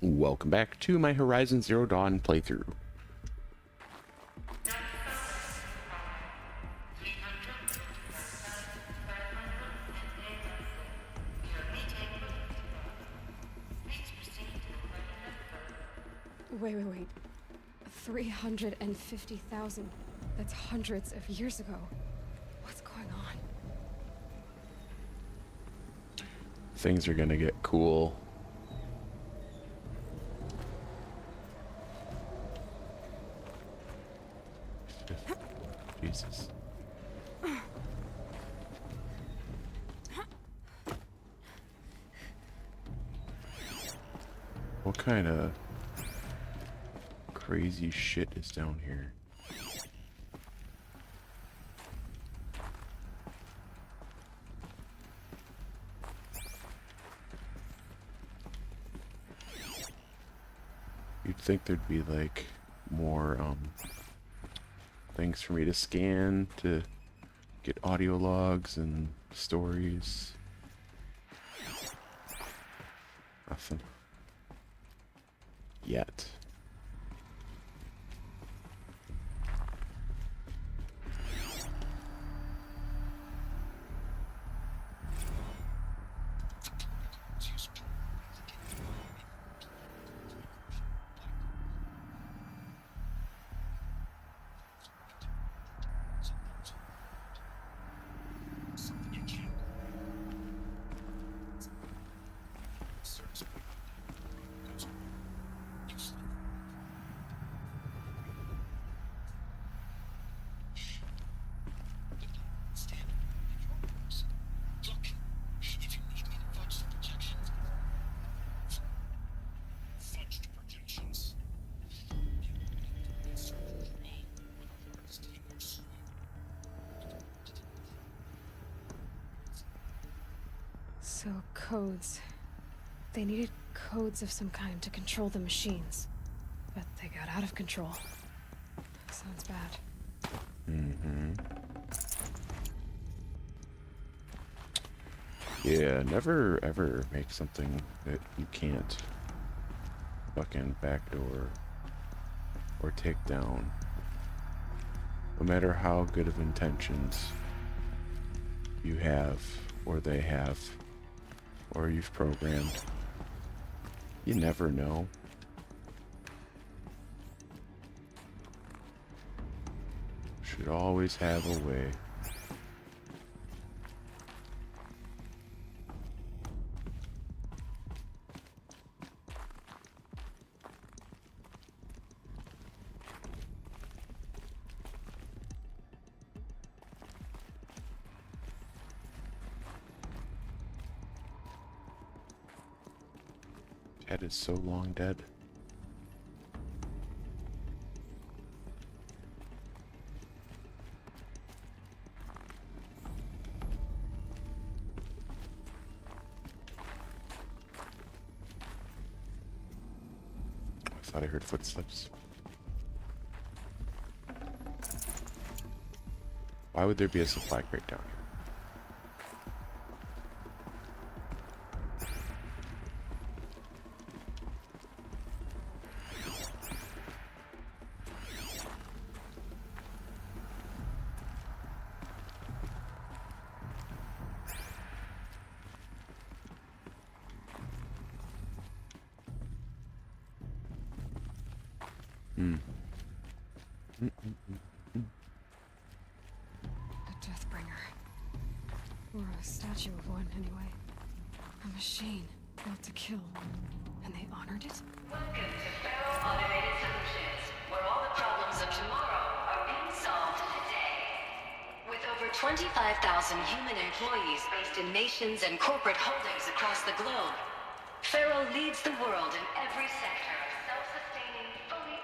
Welcome back to my Horizon Zero Dawn playthrough. Wait. 350,000. That's hundreds of years ago. What's going on? Things are gonna get cool. Jesus. What kind of crazy shit is down here? You'd think there'd be like more things for me to scan to get audio logs and stories. Nothing. Yet. So, codes. They needed codes of some kind to control the machines. But they got out of control. Sounds bad. Yeah, never ever make something that you can't fucking backdoor or take down. No matter how good of intentions you have, or they have, or you've programmed, you never know. Should always have a way. Ted is so long dead. I thought I heard footsteps. Why would there be a supply crate down here? A Deathbringer. Or a statue of one, anyway. A machine built to kill. And they honored it? Welcome to Faro Automated Solutions, where all the problems of tomorrow are being solved today. With over 25,000 human employees based in nations and corporate holdings across the globe, Faro leads the world in every sector of self-sustaining, fully...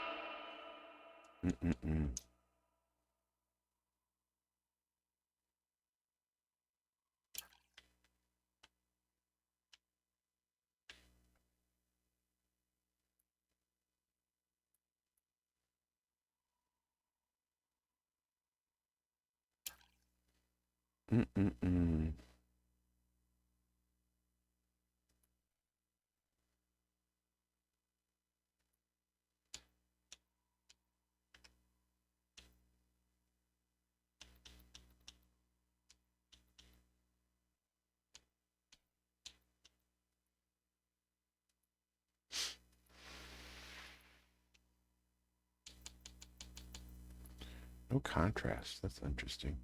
No contrast. That's interesting.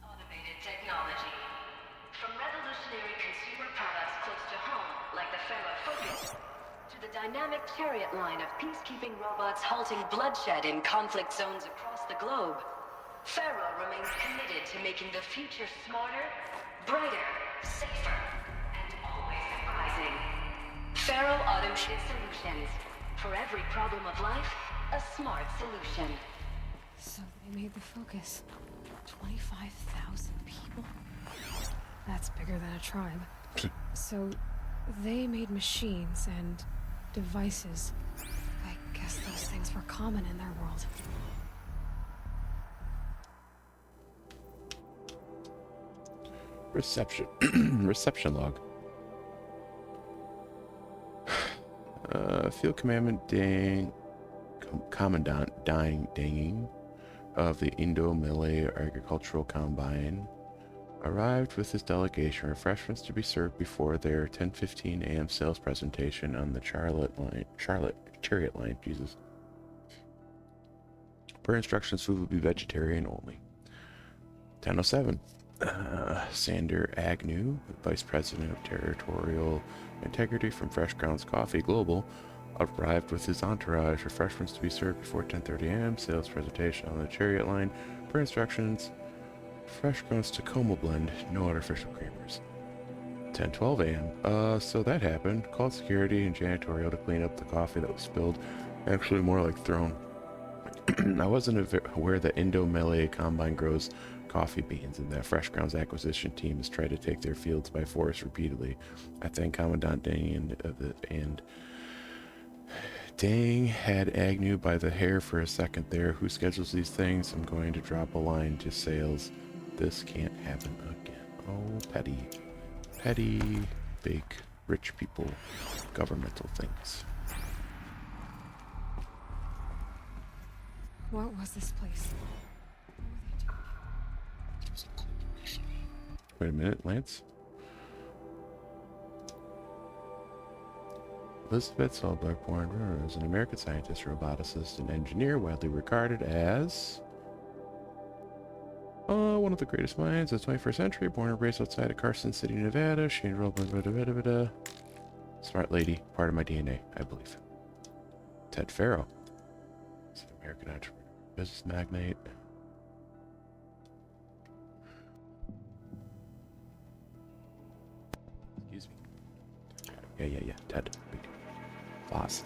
Automated technology. From revolutionary consumer products close to home, like the Pharaoh Focus, to the dynamic chariot line of peacekeeping robots halting bloodshed in conflict zones across the globe, Pharaoh remains committed to making the future smarter, brighter, safer, and always surprising. Pharaoh Automated Solutions. For every problem of life, a smart solution. So they made the Focus. 25,000 people? That's bigger than a tribe. So they made machines and devices. I guess those things were common in their world. Reception. Reception log. Field Commandant Danging of the Indo-Malay Agricultural Combine arrived with his delegation. Refreshments to be served before their 10:15 a.m. sales presentation on the Charlotte Chariot Line. Jesus. Per instructions, food will be vegetarian only. 10:07. Sander Agnew, Vice President of Territorial Integrity from Fresh Grounds Coffee Global, arrived with his entourage. Refreshments to be served before 10:30 a.m. Sales presentation on the Chariot Line. Per instructions, Fresh Grounds Tacoma blend, no artificial creamers. 10:12 a.m. So that happened. Called security and janitorial to clean up the coffee that was spilled. Actually, more like thrown. I wasn't aware that Indo-Malay Combine grows coffee beans and that Fresh Grounds acquisition team has tried to take their fields by force repeatedly. I thank Commandant Dang and Dang had Agnew by the hair for a second there. Who schedules these things? I'm going to drop a line to sales. This can't happen again. Oh, petty, big, rich people, governmental things. What was this place? Wait a minute, Lance. Elizabeth Solberg, born as an American scientist, roboticist, and engineer, widely regarded as one of the greatest minds of the 21st century. Born and raised outside of Carson City, Nevada, she enrolled in smart lady, part of my DNA, I believe. Ted Farrow, he's an American entrepreneur, business magnate. Excuse me. Yeah. Ted. Big boss.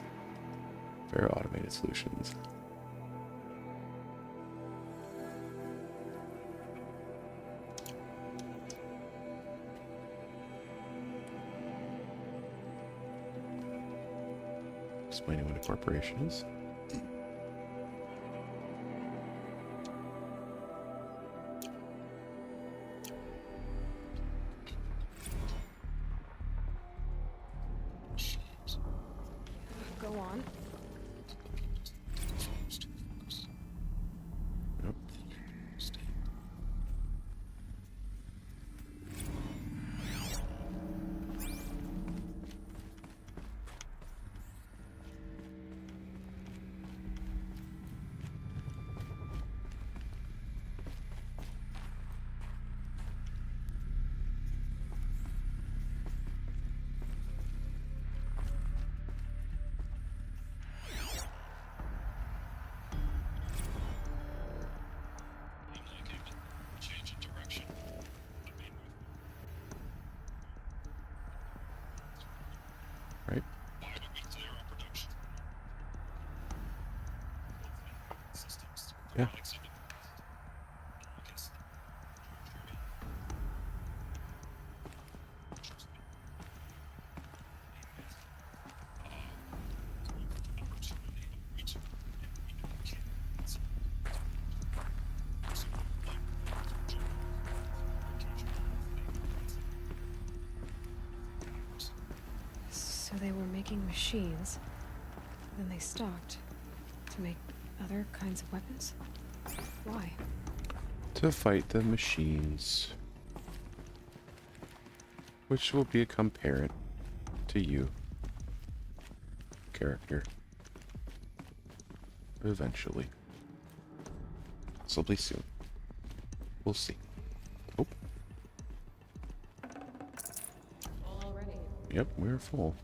Farrow Automated Solutions. Explaining what a corporation is. Go on. Nope. right? Yeah. So they were making machines, then they stopped to make other kinds of weapons? Why? To fight the machines. Which will become apparent to you, character. Eventually. Possibly soon. We'll see. Oh. Already. Yep, we're full.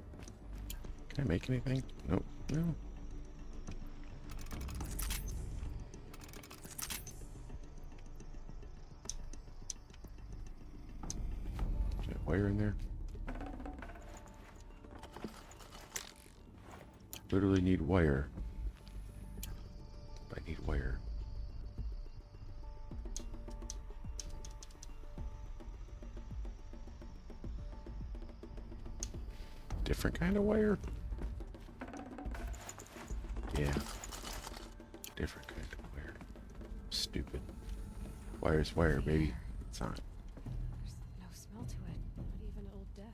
Can I make anything? Nope. No. Is that wire in there? Literally need wire. I need wire. Different kind of wire? Yeah. Different kind of wire. Stupid. Wire's wire, baby. It's on. There's no smell to it, not even old death.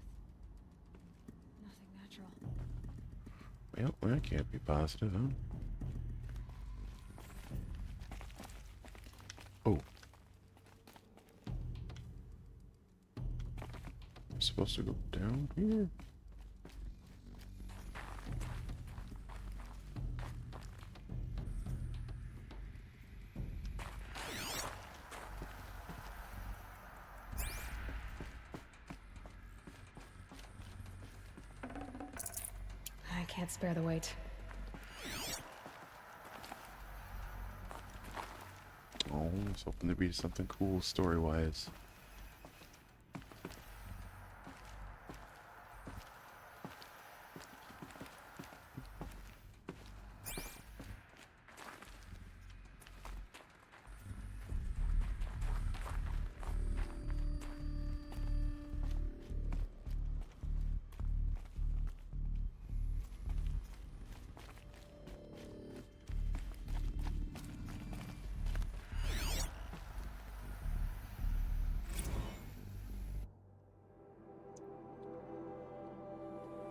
Nothing natural. Well, that can't be positive, huh? Oh. I'm supposed to go down here? I can't spare the weight. Oh, I was hoping there'd be something cool story-wise.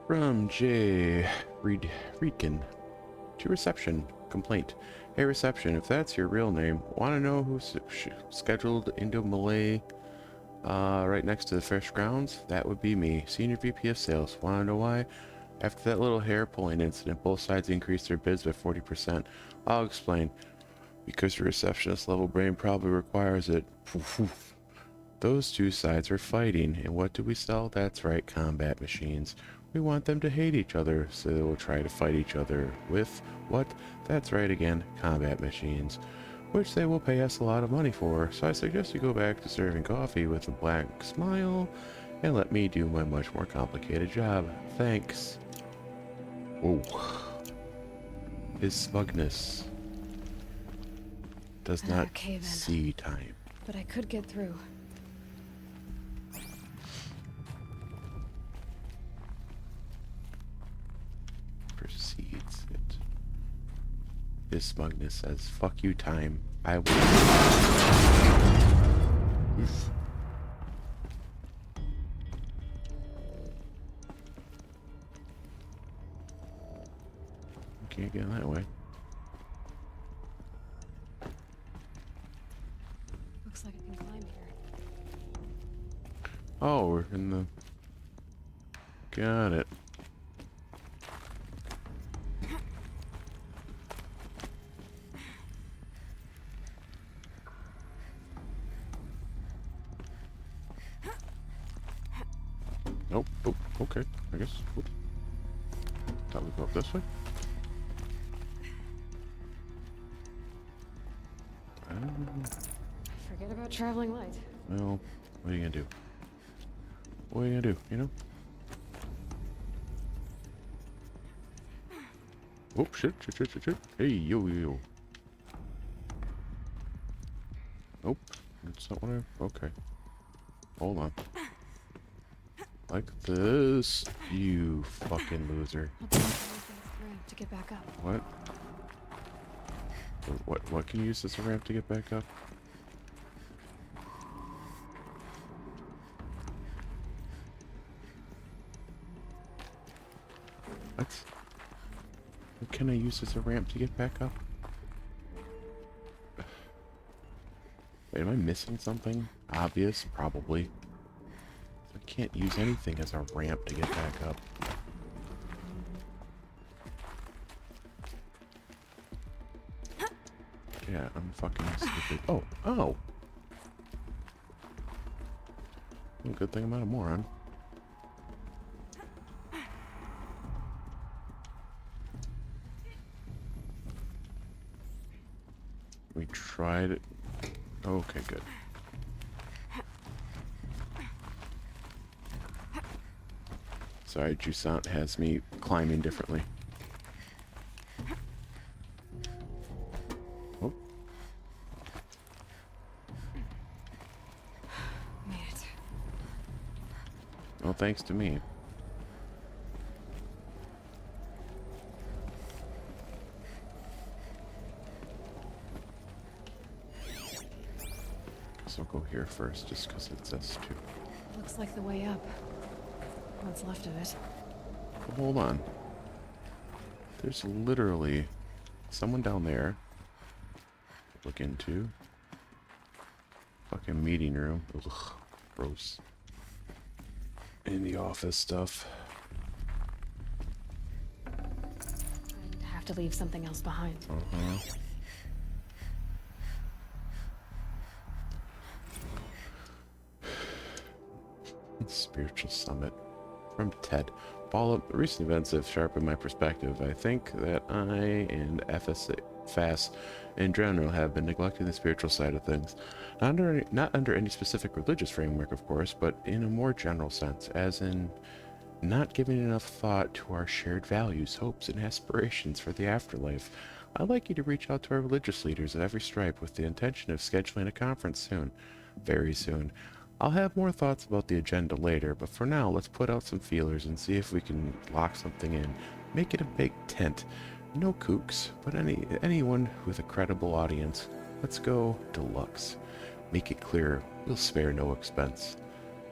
From J. Reedkin to reception. Complaint. Hey, reception, if that's your real name, want to know who's scheduled into Malay right next to the fresh grounds? That would be me, Senior VP of Sales. Want to know why? After that little hair pulling incident, both sides increased their bids by 40%. I'll explain. Because your receptionist level brain probably requires it. Those two sides are fighting, and what do we sell? That's right, combat machines. We want them to hate each other, so they will try to fight each other with what? That's right again, combat machines, which they will pay us a lot of money for. So I suggest you go back to serving coffee with a blank smile and let me do my much more complicated job. Thanks. Whoa. His smugness does not Okay, then. see time. But I could get through. Proceeds it. His smugness says, fuck you, time. I will. Oof. Can't get in that way. Looks like I can climb here. Oh, we're in the... Got it. Nope. Oh, okay. I guess. Whoop. Thought we'd go up this way. Forget about traveling light. Well, what are you gonna do? What are you gonna do, you know? Oh, shit. Hey, yo. Nope. That's not what I... Okay. Hold on. Like this. You fucking loser. I'll be able to use the ramp to get back up. What? What can you use as a ramp to get back up? What can I use as a ramp to get back up? Wait, am I missing something? Obvious? Probably. I can't use anything as a ramp to get back up. Yeah, I'm fucking stupid. Oh! Well, good thing I'm not a moron. We tried it. Okay, good. Sorry, Jusant has me climbing differently. Oh. Made it. Well, thanks to me. Guess I'll go here first, just because it says to. Looks like the way up. What's left of it. But hold on. There's literally someone down there. Look into. Fucking meeting room. Ugh, gross. In the office stuff. I'd have to leave something else behind. Spiritual Summit. From Ted. Follow recent events have sharpened my perspective. I think that I and FAS in general have been neglecting the spiritual side of things. Not under any specific religious framework, of course, but in a more general sense, as in not giving enough thought to our shared values, hopes, and aspirations for the afterlife. I'd like you to reach out to our religious leaders of every stripe with the intention of scheduling a conference soon. Very soon. I'll have more thoughts about the agenda later, but for now, let's put out some feelers and see if we can lock something in. Make it a big tent. No kooks, but anyone with a credible audience. Let's go deluxe. Make it clear, we'll spare no expense.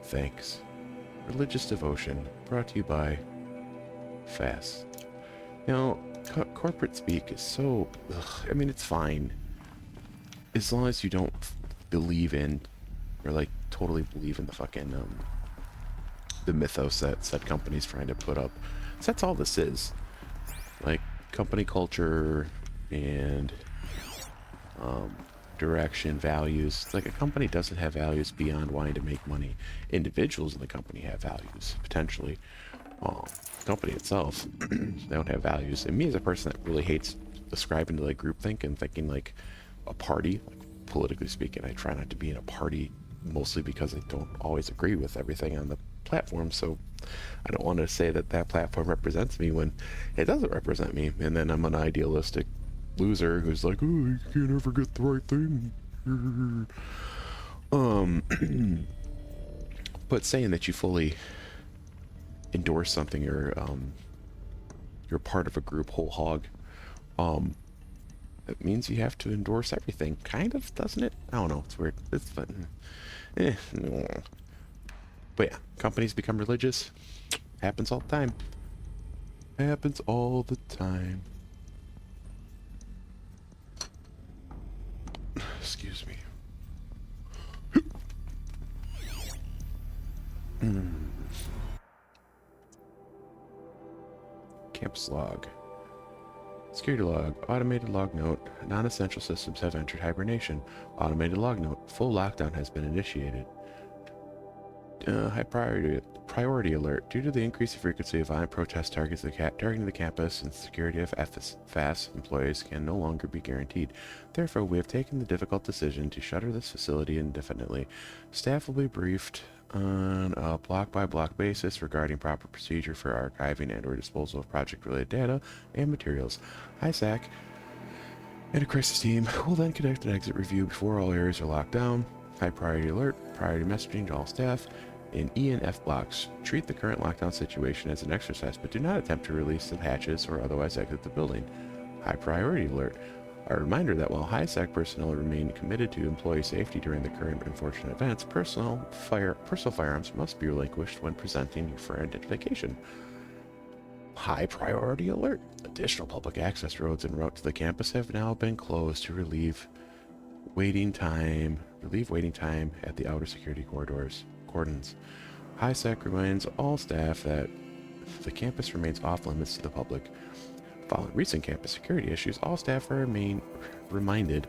Thanks. Religious Devotion, brought to you by FAS. You know, corporate speak is so... I mean, it's fine. As long as you don't believe in, or like totally believe in the fucking, the mythos that said company's trying to put up. So that's all this is. Like, company culture and direction, values. It's like a company doesn't have values beyond wanting to make money. Individuals in the company have values, potentially. The company itself, they don't have values. And me as a person that really hates ascribing to like groupthink and thinking like a party, like politically speaking, I try not to be in a party mostly because I don't always agree with everything on the platform, so I don't want to say that that platform represents me when it doesn't represent me, and then I'm an idealistic loser who's like, oh, you can't ever get the right thing. But saying that you fully endorse something, or you're part of a group whole hog, it means you have to endorse everything, kind of, doesn't it? I don't know, it's weird. It's fun. No. But yeah, companies become religious. Happens all the time. Happens all the time. Excuse me. Campus log. Security log. Automated log note. Non-essential systems have entered hibernation. Automated log note. Full lockdown has been initiated. High priority alert. Due to the increasing frequency of violent protest targets targeting the campus and security of FAS employees can no longer be guaranteed. Therefore, we have taken the difficult decision to shutter this facility indefinitely. Staff will be briefed on a block-by-block basis regarding proper procedure for archiving and/or disposal of project-related data and materials. ISAC and a crisis team will then conduct an exit review before all areas are locked down. High priority alert, priority messaging to all staff. In E and F blocks, treat the current lockdown situation as an exercise, but do not attempt to release the hatches or otherwise exit the building. High priority alert. A reminder that while HISAC personnel remain committed to employee safety during the current unfortunate events, personal firearms must be relinquished when presenting for identification. High priority alert. Additional public access roads en route to the campus have now been closed to relieve waiting time at the outer security cordons. HISAC reminds all staff that the campus remains off limits to the public. Following recent campus security issues, all staff are reminded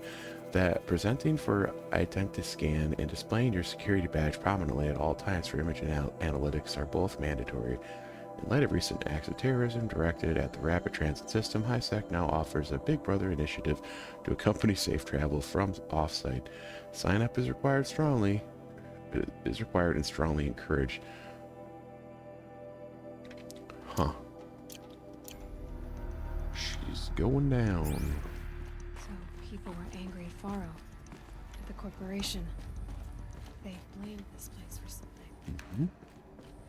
that presenting for identiscan and displaying your security badge prominently at all times for image analytics are both mandatory. In light of recent acts of terrorism directed at the rapid transit system, HISAC now offers a Big Brother initiative to accompany safe travel from off-site. Sign-up is required and strongly encouraged. Huh. She's going down. So people were angry at Faro, at the corporation. They blamed this place for something. Mm-hmm.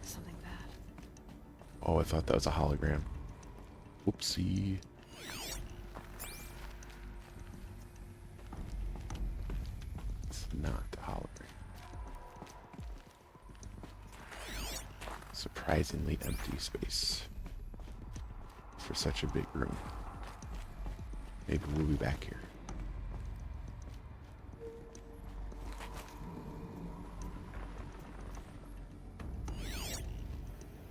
Something bad. Oh, I thought that was a hologram. Whoopsie. It's not a hologram. Surprisingly empty space for such a big room. Maybe we'll be back here.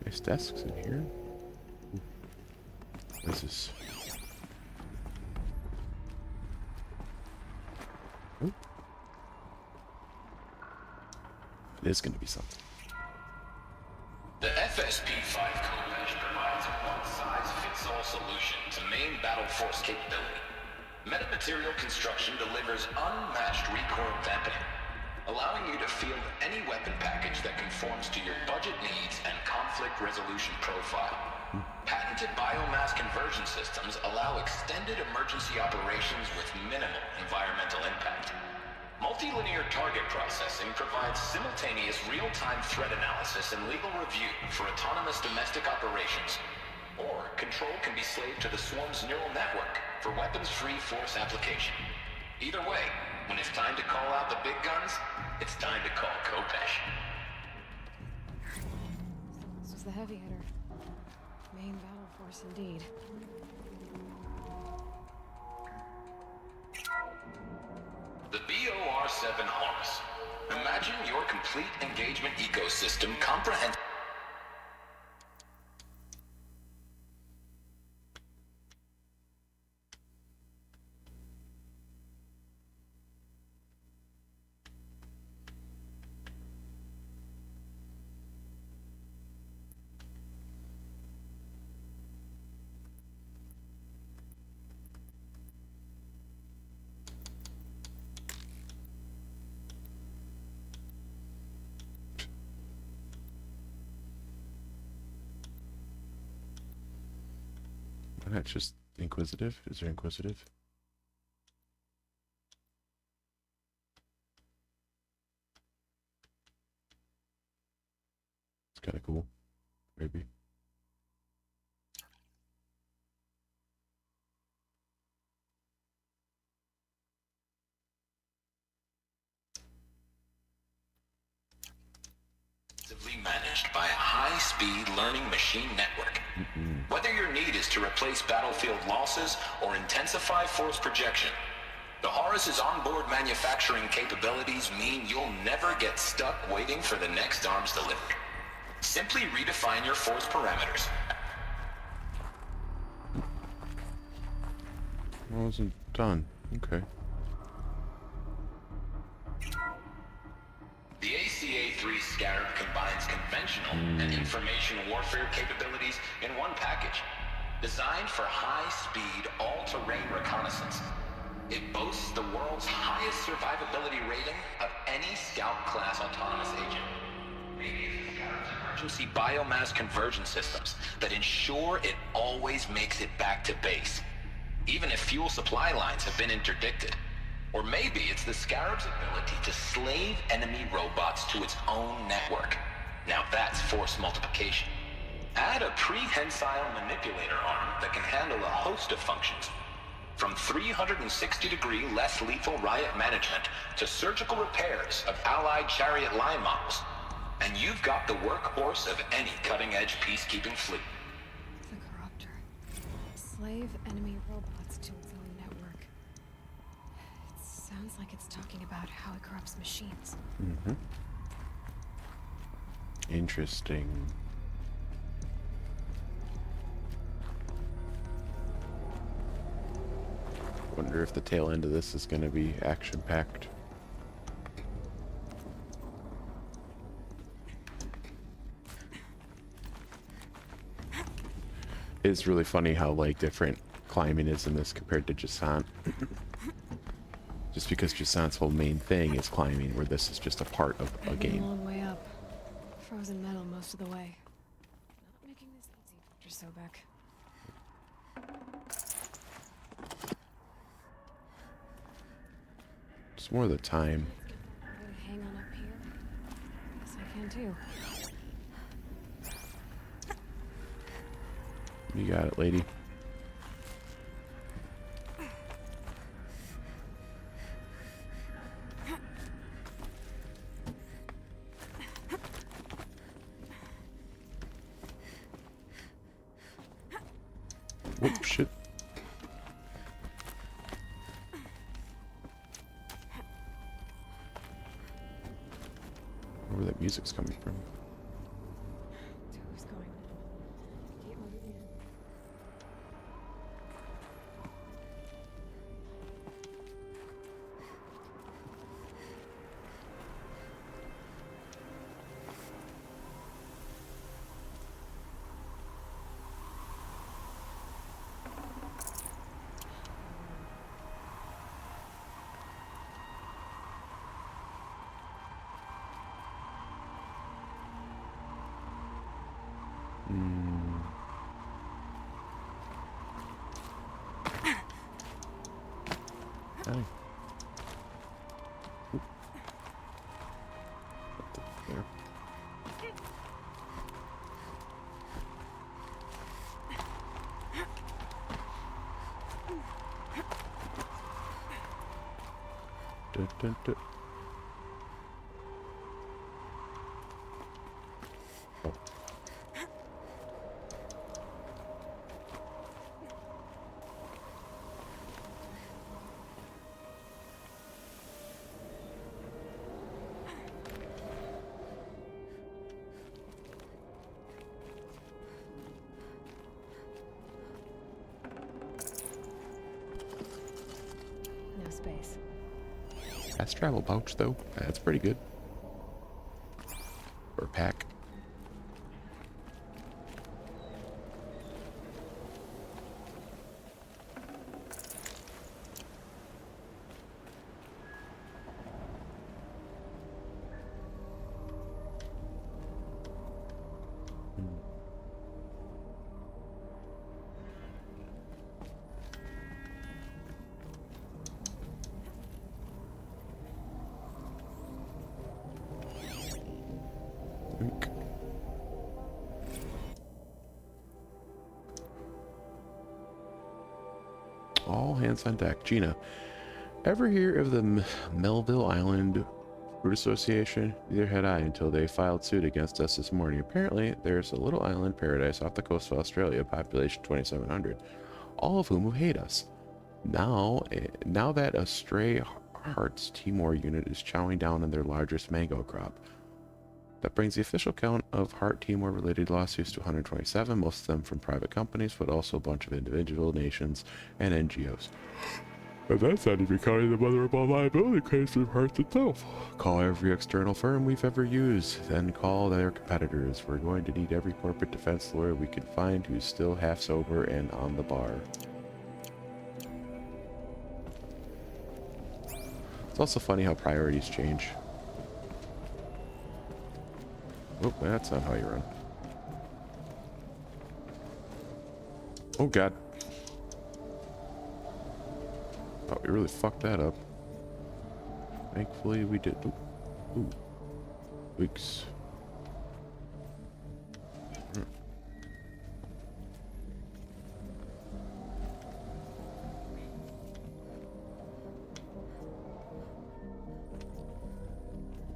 There's desks in here. Ooh. What is this? Ooh. It is going to be something. The FSP-5 code mesh provides a one-size-fits-all solution to main battle force capability. Metamaterial construction delivers unmatched recoil dampening, allowing you to field any weapon package that conforms to your budget needs and conflict resolution profile. Patented biomass conversion systems allow extended emergency operations with minimal environmental impact. Multilinear target processing provides simultaneous real-time threat analysis and legal review for autonomous domestic operations. Or control can be slaved to the swarm's neural network for weapons-free force application. Either way, when it's time to call out the big guns, it's time to call Kopesh. This was the heavy hitter. Main battle force indeed. The BOR-7 Horus. Imagine your complete engagement ecosystem comprehends. Why not just inquisitive? Is there inquisitive? It's kind of cool. Maybe. Managed by a high-speed learning machine network. Whether your need is to replace battlefield losses or intensify force projection, the Horus's onboard manufacturing capabilities mean you'll never get stuck waiting for the next arms delivery. Simply redefine your force parameters. I wasn't done. Okay. The ACA-3 Scarab combines conventional conventional and information warfare capabilities in one package. Designed for high-speed, all-terrain reconnaissance, it boasts the world's highest survivability rating of any Scout-class autonomous agent. Maybe it's the Scout's emergency biomass conversion systems that ensure it always makes it back to base, even if fuel supply lines have been interdicted. Or maybe it's the Scarab's ability to slave enemy robots to its own network. Now that's force multiplication. Add a prehensile manipulator arm that can handle a host of functions, from 360-degree less lethal riot management to surgical repairs of allied chariot line models, and you've got the workhorse of any cutting-edge peacekeeping fleet. The Corruptor. Slave enemy robots to its own network. It sounds like it's talking about how it corrupts machines. Mm-hmm. Interesting. Wonder if the tail end of this is going to be action-packed. It's really funny how like different climbing is in this compared to Jasant. Just because Jasant's whole main thing is climbing, where this is just a part of a A game. long way up. Frozen metal most of the way. Not making this easy, Dr. Sobek. It's more the time. Let's get that way to hang on up here. Guess I can too. You got it, lady. Whoop, shit. Where that music's coming from. Who's going now? Keep moving in. Hi. Oop. There. Dun, dun, dun. Oh. No space. Fast travel pouch, though. That's pretty good. Or pack. Think. All hands on deck. Gina, ever hear of the Melville Island Fruit Association? Neither had I until they filed suit against us this morning. Apparently, there's a little island paradise off the coast of Australia, population 2,700, all of whom hate us. Now that a Stray Hearts Timor unit is chowing down on their largest mango crop. That brings the official count of Heart Timor related lawsuits to 127, most of them from private companies, but also a bunch of individual nations and NGOs. And that's not even counting the vulnerable liability claims from Hearts itself. Call every external firm we've ever used, then call their competitors. We're going to need every corporate defense lawyer we can find who's still half sober and on the bar. It's also funny how priorities change. Oh, that's not how you run. Oh god. Thought we really fucked that up. Thankfully we did. Ooh. Ooh. YIKES.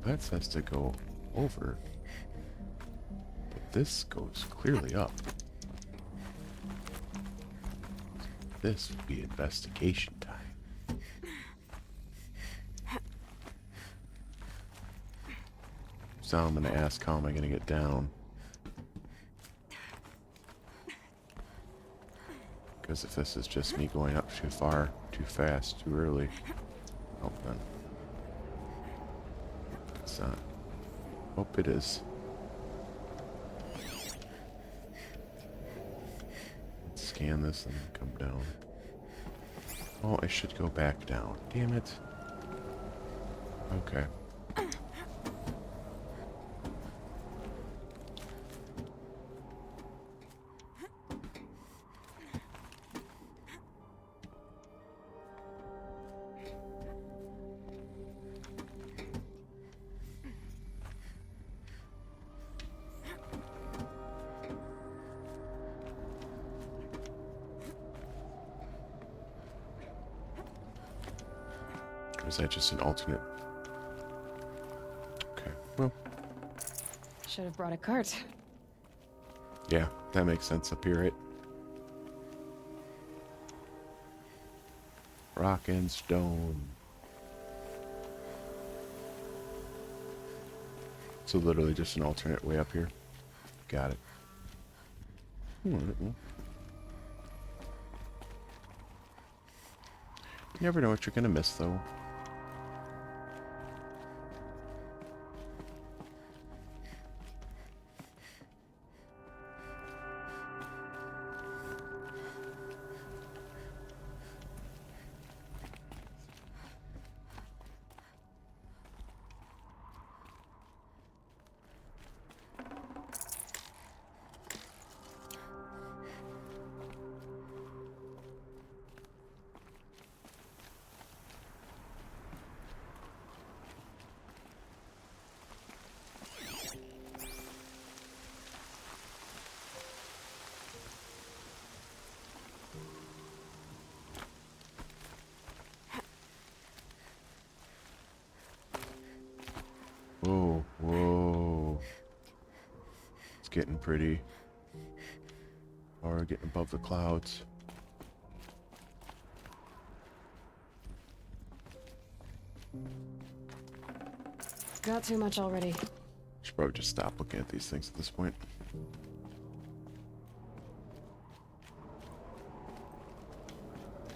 That says to go over. But this goes clearly up. This would be investigation time. So I'm gonna ask, how am I gonna get down? Because if this is just me going up too far, too fast, too early, oh then. It's not. Oh, it is. Let's scan this and come down. Oh, I should go back down. Damn it. Okay. Or is that just an alternate? Okay, well. Should have brought a cart. Yeah, that makes sense up here, right? Rock and stone. So literally just an alternate way up here. Got it. Alright, well. You never know what you're gonna miss, though. Whoa, whoa. It's getting pretty. Or getting above the clouds. Got too much already. Should probably just stop looking at these things at this point.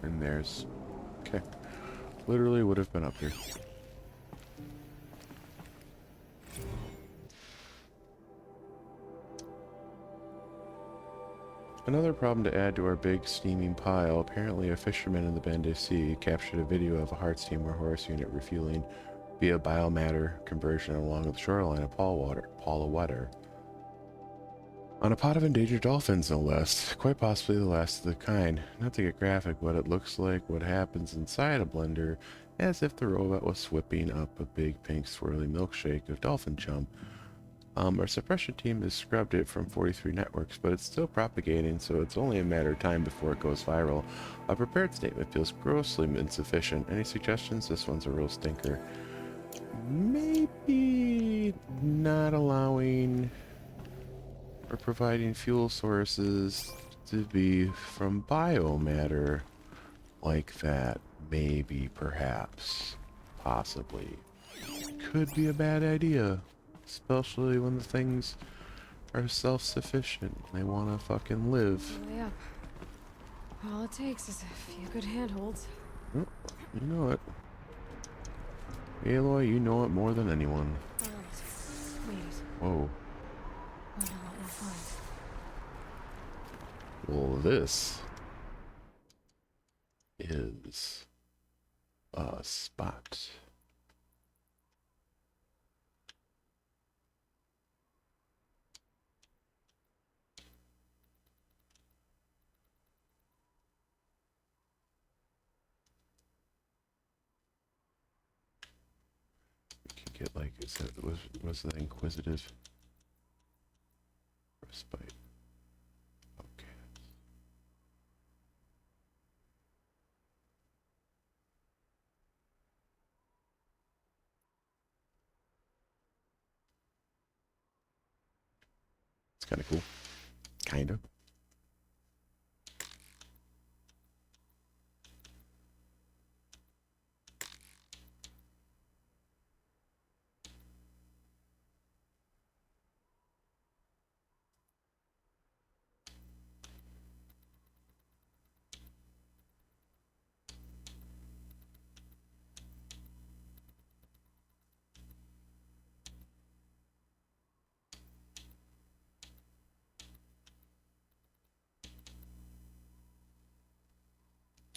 And there's... Okay. Literally would have been up here. Another problem to add to our big steaming pile. Apparently a fisherman in the Bende Sea captured a video of a Hearts team or Horus unit refueling via biomatter conversion along the shoreline of Paula Water. On a pod of endangered dolphins, no less. Quite possibly the last of the kind. Not to get graphic, but it looks like what happens inside a blender, as if the robot was whipping up a big pink swirly milkshake of dolphin chum. Our suppression team has scrubbed it from 43 networks, but it's still propagating, so it's only a matter of time before it goes viral. A prepared statement feels grossly insufficient. Any suggestions? This one's a real stinker. Maybe not allowing or providing fuel sources to be from biomatter like that. Maybe, perhaps, possibly. Could be a bad idea. Especially when the things are self-sufficient. They want to fucking live. Way up. All it takes is a few good handholds. Oh, you know it. Aloy, you know it more than anyone. Alright. Made it. Whoa. Wonder what we'll find. Well, this is a spot. We could get like, is that was that inquisitive respite? Okay. It's kind of cool. Kind of.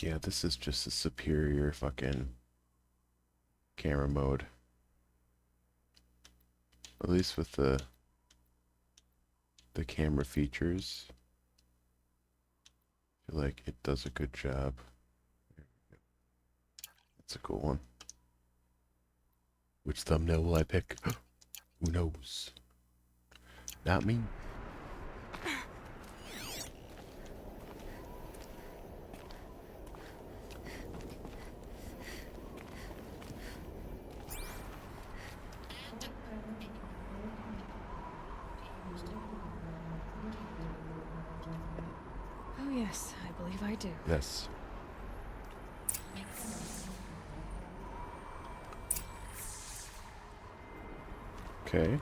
Yeah, this is just a superior fucking camera mode. At least with the camera features. I feel like it does a good job. That's a cool one. Which thumbnail will I pick? Who knows? Not me. Oh yes, I believe I do. Yes. Okay.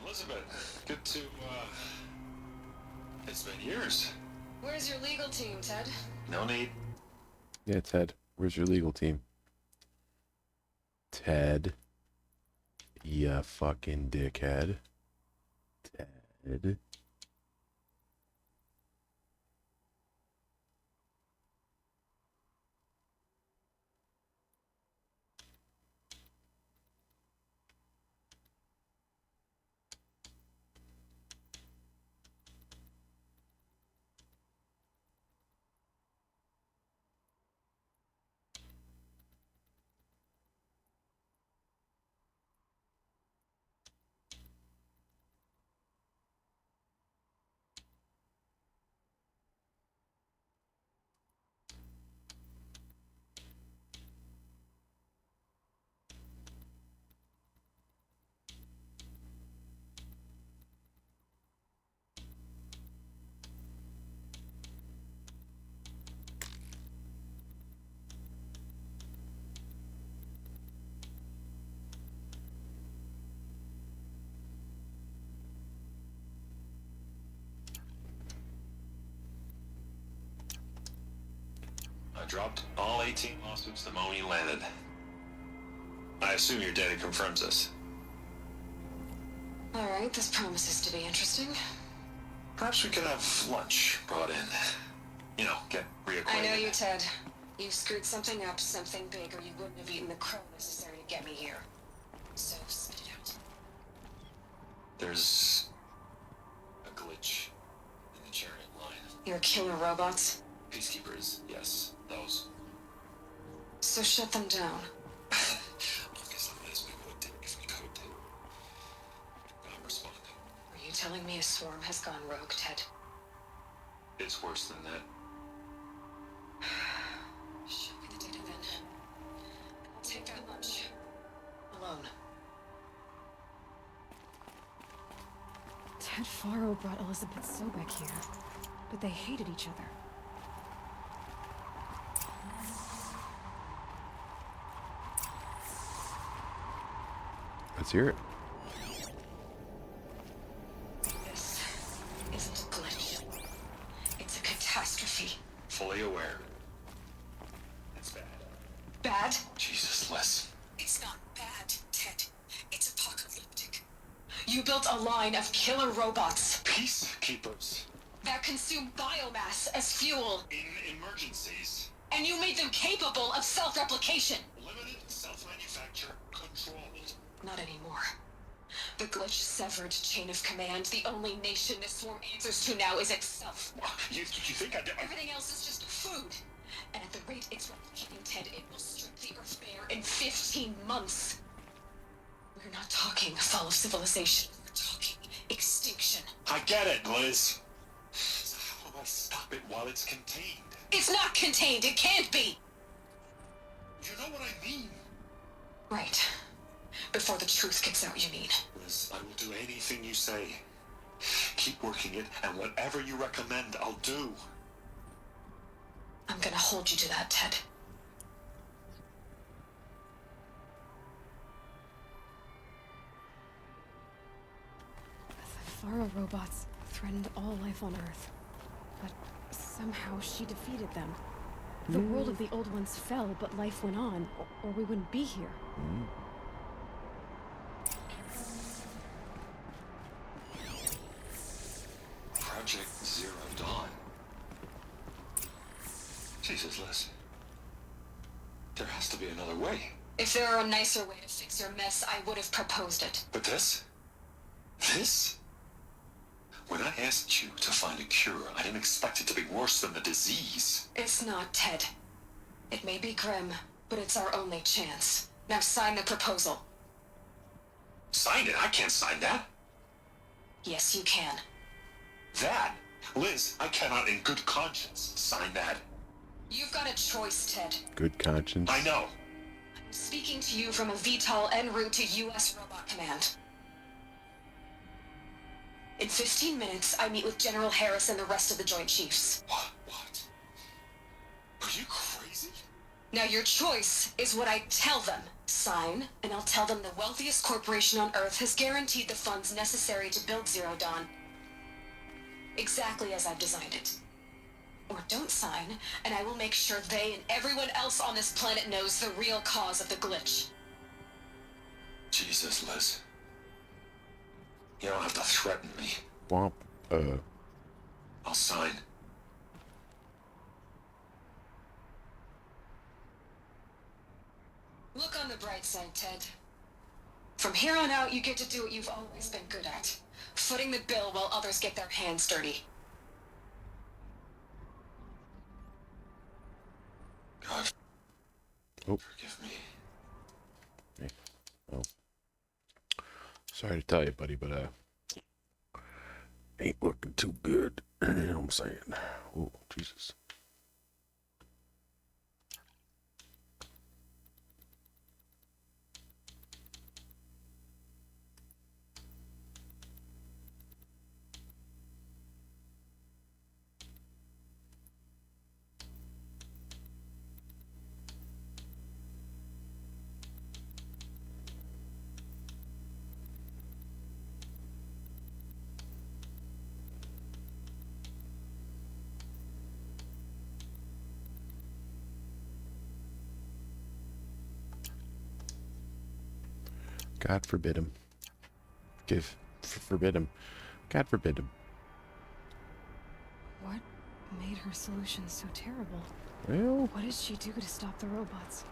Elizabeth, good to, it's been years. Where's your legal team, Ted? No need. Yeah, Ted. Where's your legal team? Ted. Ya fucking dickhead. Ted. I dropped all 18 lawsuits the moment you landed. I assume your data confirms this. Alright, this promises to be interesting. Perhaps we could have lunch brought in. You know, get reacquainted. I know you, Ted. You screwed something up, something big, or you wouldn't have eaten the crow necessary to get me here. So, spit it out. There's a glitch in the chariot line. Your killer robots? Peacekeepers, yes, those. So shut them down. Look, as long as we would, if we could. Not responding. Are you telling me a swarm has gone rogue, Ted? It's worse than that. Show me the data then. I'll take that lunch. Alone. Ted Faro brought Elizabeth Sobek here, but they hated each other. Let's hear it. This isn't a glitch. It's a catastrophe. Fully aware. It's bad. Bad? Jesus, Liz. It's not bad, Ted. It's apocalyptic. You built a line of killer robots Peacekeepers. that consume biomass as fuel, In emergencies. and you made them capable of self-replication. Limited self-manufacture controlled. Not anymore. The glitch severed chain of command. The only nation this swarm answers to now is itself. You think I did? Everything else is just food. And at the rate it's replicating, Ted, it will strip the Earth bare in 15 months. We're not talking fall of civilization. We're talking extinction. I get it, Liz. So how do I stop it while it's contained? It's not contained. It can't be. You know what I mean? Right. Before the truth gets out, you mean? Liz, I will do anything you say. Keep working it, and whatever you recommend, I'll do. I'm gonna hold you to that, Ted. The Faro robots threatened all life on Earth. But somehow she defeated them. The world of the old ones fell, but life went on, or we wouldn't be here. Project Zero Dawn. Jesus, Liz. There has to be another way. If there were a nicer way to fix your mess, I would have proposed it. But this? This? When I asked you to find a cure, I didn't expect it to be worse than the disease. It's not, Ted. It may be grim, but it's our only chance. Now sign the proposal. Sign it? I can't sign that. Yes, you can. That? Liz, I cannot in good conscience sign that. You've got a choice, Ted. Good conscience. I know. I'm speaking to you from a VTOL en route to U.S. Robot Command. In 15 minutes, I meet with General Harris and the rest of the Joint Chiefs. What? Are you crazy? Now your choice is what I tell them. Sign, and I'll tell them the wealthiest corporation on Earth has guaranteed the funds necessary to build Zero Dawn. Exactly as I've designed it. Or don't sign, and I will make sure they and everyone else on this planet knows the real cause of the glitch. Jesus, Liz. You don't have to threaten me. Womp. I'll sign. Look on the bright side, Ted. From here on out, you get to do what you've always been good at. Footing the bill while others get their hands dirty. God, Oh. forgive me. Hey. Oh. Sorry to tell you, buddy, but ain't looking too good. You know what I'm saying? Oh, Jesus. God forbid him. Forbid him. God forbid him. What made her solution so terrible? Well, What did she do to stop the robots?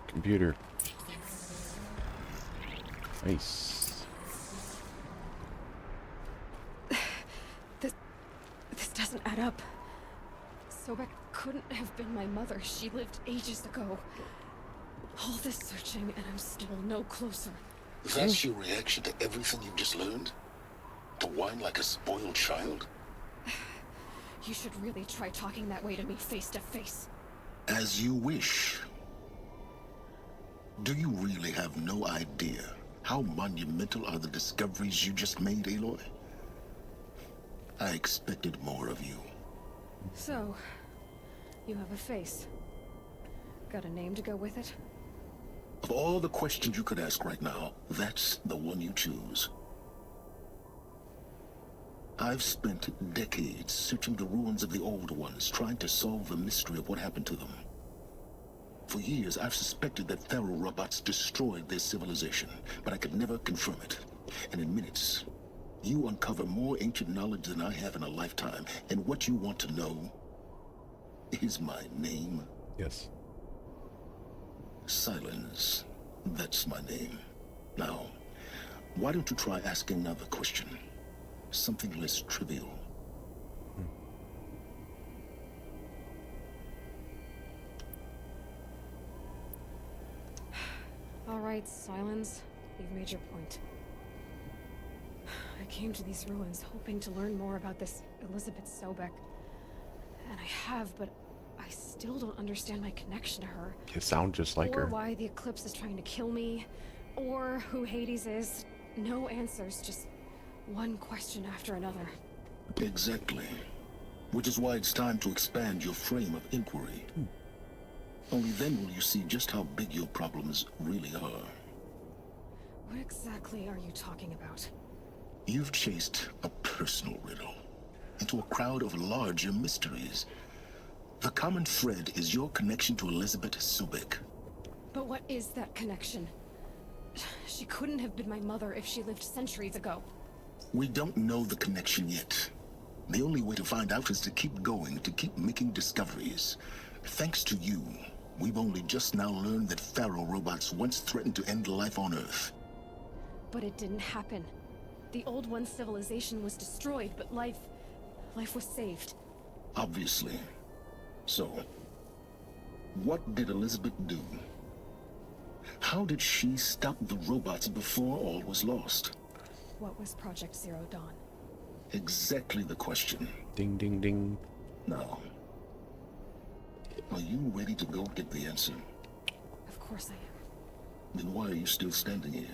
computer. Nice. This doesn't add up. Sobek couldn't have been my mother. She lived ages ago. All this searching, and I'm still no closer. That's your reaction to everything you've just learned? To whine like a spoiled child? You should really try talking that way to me face to face. As you wish. Do you really have no idea how monumental are the discoveries you just made, Aloy? I expected more of you. So, you have a face. Got a name to go with it? Of all the questions you could ask right now, that's the one you choose. I've spent decades searching the ruins of the old ones, trying to solve the mystery of what happened to them. For years, I've suspected that Pharaoh robots destroyed their civilization, but I could never confirm it. And in minutes, you uncover more ancient knowledge than I have in a lifetime. And what you want to know is my name. Yes. Silence. That's my name. Now, why don't you try asking another question? Something less trivial. All right, Silence. You've made your point. I came to these ruins hoping to learn more about this Elizabeth Sobek. And I have, but I still don't understand my connection to her. You sound just like Or her. why the Eclipse is trying to kill me. Or who Hades is. No answers, just one question after another. Exactly. Which is why it's time to expand your frame of inquiry. Only then will you see just how big your problems really are. What exactly are you talking about? You've chased a personal riddle into a crowd of larger mysteries. The common thread is your connection to Elizabeth Sobek. But what is that connection? She couldn't have been my mother if she lived centuries ago. We don't know the connection yet. The only way to find out is to keep going, to keep making discoveries. Thanks to you, we've only just now learned that Pharaoh robots once threatened to end life on Earth. But it didn't happen. The Old One's civilization was destroyed, but life was saved. Obviously. So, what did Elizabeth do? How did she stop the robots before all was lost? What was Project Zero Dawn? Exactly the question. Ding, ding, ding. Now, are you ready to go get the answer? Of course I am. Then why are you still standing here?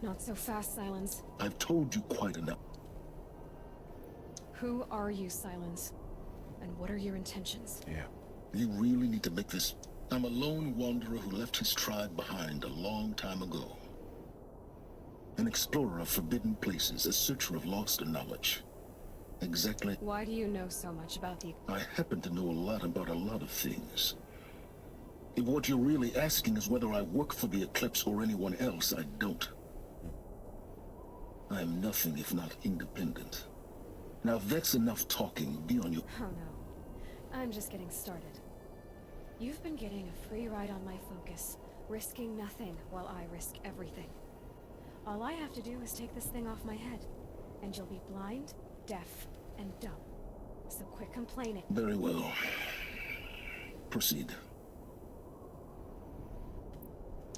Not so fast, Silence. I've told you quite enough. Who are you, Silence? And what are your intentions? Yeah. You really need to make this... I'm a lone wanderer who left his tribe behind a long time ago. An explorer of forbidden places, a searcher of lost knowledge. Exactly. Why do you know so much about the... I happen to know a lot about a lot of things. If what you're really asking is whether I work for the Eclipse or anyone else, I don't. I am nothing if not independent. Now, if that's enough talking, be on your... Oh no. I'm just getting started. You've been getting a free ride on my focus, risking nothing while I risk everything. All I have to do is take this thing off my head, and you'll be blind, deaf, and dumb. So quit complaining. Very well. Proceed.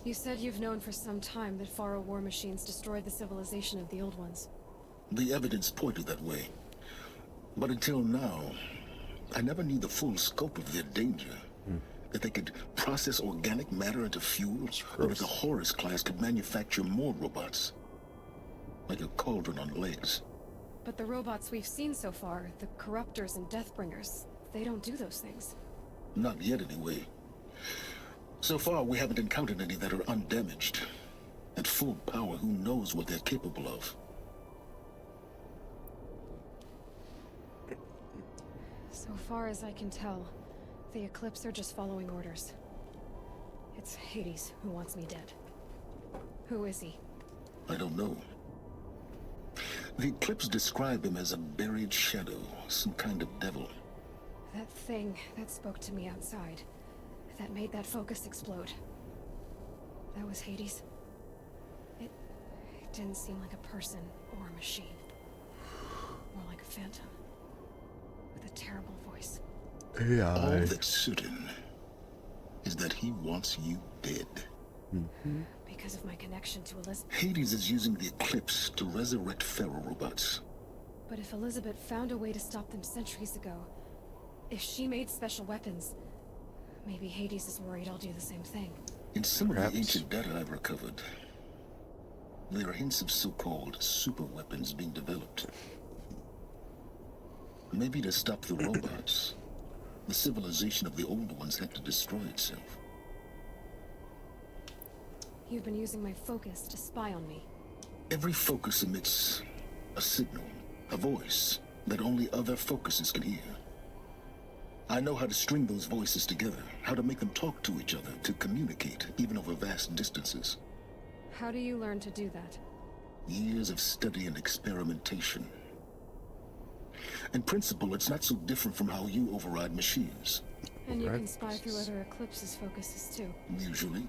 You said you've known for some time that Pharaoh war machines destroyed the civilization of the Old Ones. The evidence pointed that way. But until now, I never knew the full scope of their danger. That they could process organic matter into fuel, or that the Horus class could manufacture more robots. Like a cauldron on legs. But the robots we've seen so far, the Corruptors and Deathbringers, they don't do those things. Not yet, anyway. So far, we haven't encountered any that are undamaged. At full power, who knows what they're capable of? So far as I can tell, the Eclipse are just following orders. It's Hades who wants me dead. Who is he? I don't know. The Eclipse describe him as a buried shadow, some kind of devil. That thing that spoke to me outside, that made that focus explode. That was Hades. It didn't seem like a person or a machine. More like a phantom. With a terrible voice. All that's certain is that he wants you dead. Because of my connection to Elizabeth. Hades is using the Eclipse to resurrect Pharaoh robots. But if Elizabeth found a way to stop them centuries ago, if she made special weapons, maybe Hades is worried I'll do the same thing. In some of Perhaps. the ancient data I've recovered, there are hints of so-called super weapons being developed. Maybe to stop the robots, The civilization of the old ones had to destroy itself. You've been using my focus to spy on me. Every focus emits a signal, a voice that only other focuses can hear. I know how to string those voices together, how to make them talk to each other, to communicate, even over vast distances. How do you learn to do that? Years of study and experimentation. In principle, it's not so different from how you override machines. And you Right. can spy through other Eclipse's focuses too. Usually.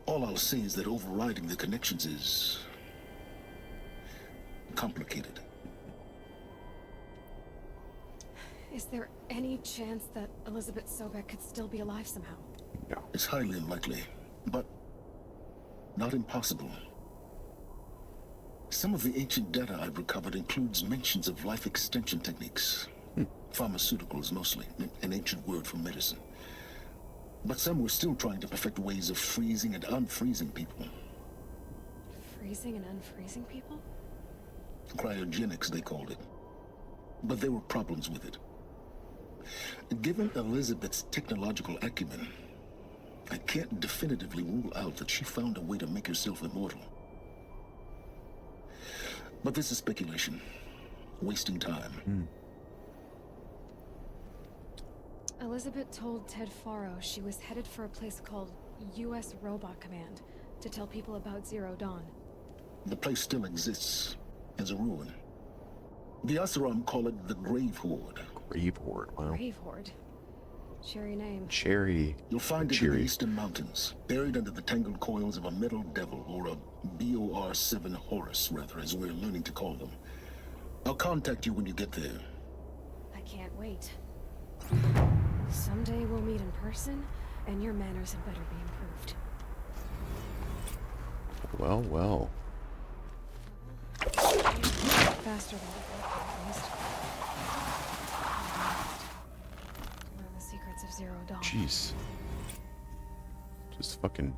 All I'll say is that overriding the connections is complicated. Is there any chance that Elizabeth Sobek could still be alive somehow? No. It's highly unlikely, but not impossible. Some of the ancient data I've recovered includes mentions of life extension techniques. Pharmaceuticals mostly, an ancient word for medicine. But some were still trying to perfect ways of freezing and unfreezing people. Freezing and unfreezing people? Cryogenics, they called it. But there were problems with it. Given Elizabeth's technological acumen, I can't definitively rule out that she found a way to make herself immortal. But this is speculation. Wasting time. Elizabeth told Ted Faro she was headed for a place called U.S. Robot Command to tell people about Zero Dawn. The place still exists as a ruin. The Asaram call it the Grave Horde. Grave Horde. Wow. Brave Horde. Cheery name. Cherry. You'll find it in Cheery. the eastern mountains, buried under the tangled coils of a metal devil, or a BOR-7 Horus, rather, as we're learning to call them. I'll contact you when you get there. I can't wait. Someday we'll meet in person, and your manners had better be improved. Well, well. Faster than before, at least. Learn the secrets of Zero Dawn. Jeez. Just fucking...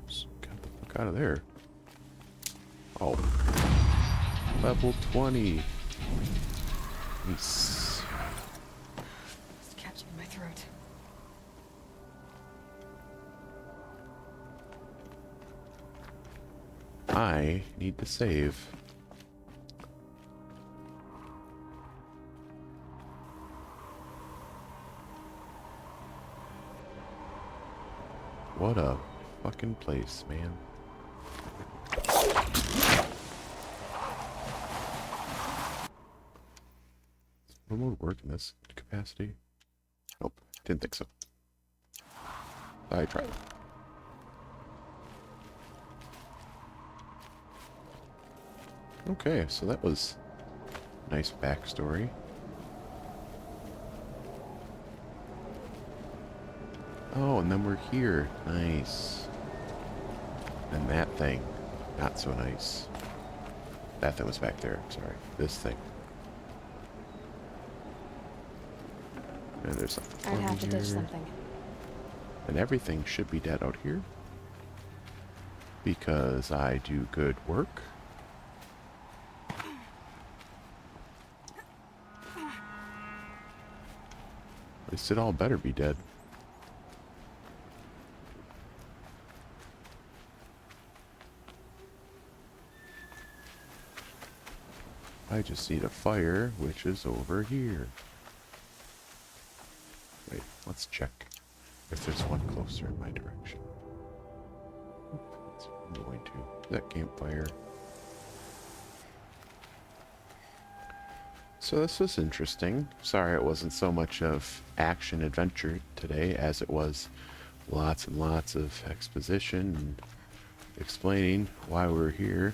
Just got the fuck out of there. Oh. Level 20. Nice. It's catching in my throat. I need to save. What a fucking place, man. Remote work in this capacity? Nope, didn't think so. I tried. Okay, so that was nice backstory. Oh, and then we're here. Nice. And that thing, not so nice. That thing was back there, sorry. This thing. And there's something I'd have over to ditch here. something. And everything should be dead out here. Because I do good work. At least it all better be dead. I just need a fire, which is over here. Wait, let's check if there's one closer in my direction. I'm going to. That campfire. So this was interesting. Sorry it wasn't so much of action adventure today as it was lots and lots of exposition and explaining why we're here.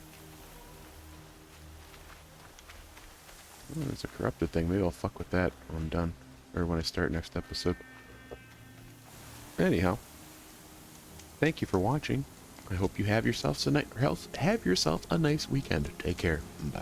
Oh, there's a corrupted thing. Maybe I'll fuck with that when I'm done. Or when I start next episode. Anyhow. Thank you for watching. I hope you have yourself a nice weekend. Take care. Bye.